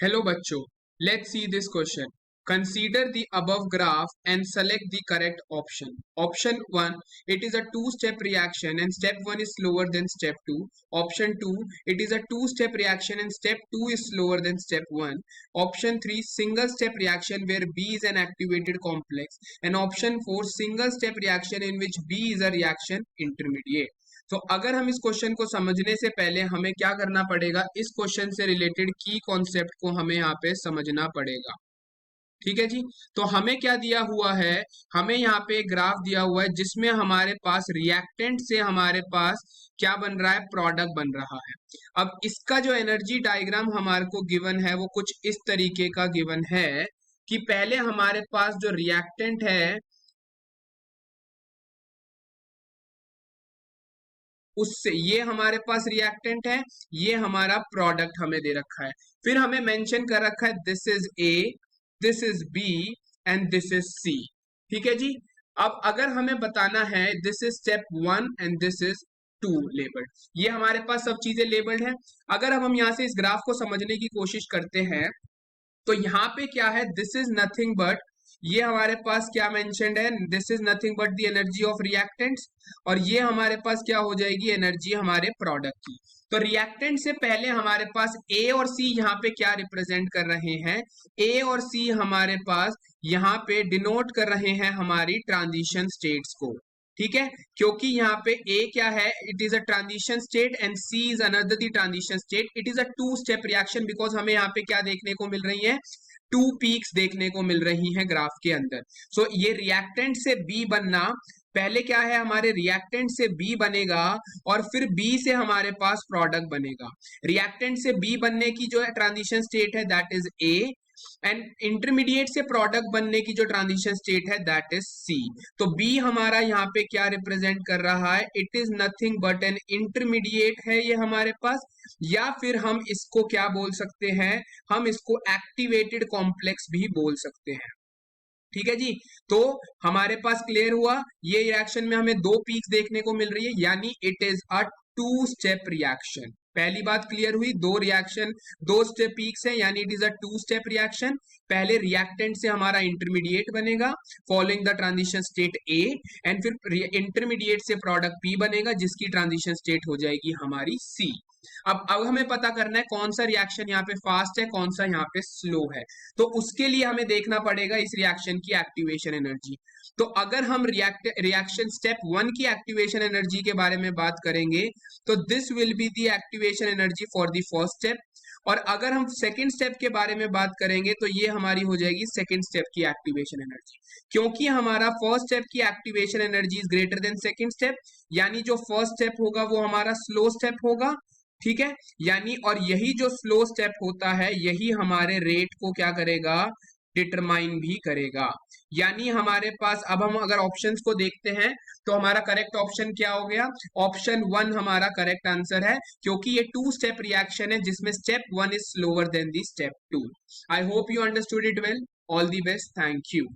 Hello बच्चों, let's see this question. Consider the above graph and select the correct option. Option 1, it is a two-step reaction and step 1 is slower than step 2. Option 2, it is a two-step reaction and step 2 is slower than step 1. Option 3, single-step reaction where B is an activated complex. And option 4, single-step reaction in which B is a reaction intermediate. तो अगर हम इस question को समझने से पहले हमें क्या करना पड़ेगा, इस क्वेश्चन से रिलेटेड की कॉन्सेप्ट को हमें यहाँ पे समझना पड़ेगा। ठीक है जी। तो हमें क्या दिया हुआ है, हमें यहाँ पे ग्राफ दिया हुआ है जिसमें हमारे पास रिएक्टेंट से हमारे पास क्या बन रहा है, प्रोडक्ट बन रहा है। अब इसका जो एनर्जी डायग्राम हमारे को गिवन है वो कुछ इस तरीके का गिवन है कि पहले हमारे पास जो रिएक्टेंट है उससे, ये हमारे पास रिएक्टेंट है, ये हमारा प्रोडक्ट हमें दे रखा है। फिर हमें मेंशन कर रखा है this is A, this is B and this is C. ठीक है जी। अब अगर हमें बताना है this is step 1 and this is 2 labelled, ये हमारे पास सब चीजें लेबल्ड है। अगर हम यहाँ से इस ग्राफ को समझने की कोशिश करते हैं तो यहाँ पे क्या है, दिस इज नथिंग बट, ये हमारे पास क्या मेंशन्ड है, this is nothing but the energy of reactants, और ये हमारे पास क्या हो जाएगी, एनर्जी हमारे प्रोडक्ट की। तो रिएक्टेंट से पहले हमारे पास ए और सी यहाँ पे क्या रिप्रेजेंट कर रहे हैं, ए और सी हमारे पास यहाँ पे डिनोट कर रहे हैं हमारी ट्रांजिशन स्टेट्स को। ठीक है, क्योंकि यहाँ पे ए क्या है, it is a transition state and C is another the transition state. It is a two step reaction because हमें यहाँ पे क्या देखने को मिल रही है, टू पीक्स देखने को मिल रही हैं ग्राफ के अंदर। सो ये रिएक्टेंट से बी बनना, पहले क्या है, हमारे रिएक्टेंट से बी बनेगा और फिर बी से हमारे पास प्रोडक्ट बनेगा। रिएक्टेंट से बी बनने की जो ट्रांजिशन स्टेट है that is a, and intermediate से प्रोडक्ट बनने की जो ट्रांजिशन स्टेट है दैट इज सी। तो बी हमारा यहाँ पे क्या रिप्रेजेंट कर रहा है, it is nothing but an intermediate है ये हमारे पास, या फिर हम इसको क्या बोल सकते हैं, हम इसको एक्टिवेटेड कॉम्प्लेक्स भी बोल सकते हैं। ठीक है जी। तो हमारे पास क्लियर हुआ, ये रिएक्शन में हमें दो पीक्स देखने को मिल रही है, यानी it is a two step reaction. पहली बात क्लियर हुई, दो रिएक्शन, दो स्टेप पीक्स है, यानी it is a two step reaction. पहले रिएक्टेंट से हमारा इंटरमीडिएट बनेगा following the transition state A, and फिर इंटरमीडिएट से प्रोडक्ट पी बनेगा जिसकी ट्रांजिशन स्टेट हो जाएगी हमारी सी। अब हमें पता करना है कौन सा रिएक्शन यहाँ पे फास्ट है, कौन सा यहाँ पे स्लो है। तो उसके लिए हमें देखना पड़ेगा इस रिएक्शन की एक्टिवेशन एनर्जी। तो अगर हम रिएक्शन स्टेप 1 की एक्टिवेशन एनर्जी के बारे में बात करेंगे तो this will be the activation energy for the first step, और अगर हम सेकेंड स्टेप के बारे में बात करेंगे तो ये हमारी हो जाएगी सेकेंड स्टेप की एक्टिवेशन एनर्जी। क्योंकि हमारा फर्स्ट स्टेप की activation energy is greater than second step, यानी जो फर्स्ट स्टेप होगा वो हमारा स्लो स्टेप होगा। ठीक है, यानी और यही जो स्लो स्टेप होता है यही हमारे रेट को क्या करेगा, डिटरमाइन भी करेगा। यानी हमारे पास, अब हम अगर ऑप्शंस को देखते हैं तो हमारा करेक्ट ऑप्शन क्या हो गया, ऑप्शन 1 हमारा करेक्ट आंसर है, क्योंकि ये टू स्टेप रिएक्शन है जिसमें step 1 is slower then the step 2। I hope you understood it well. All the best, thank you.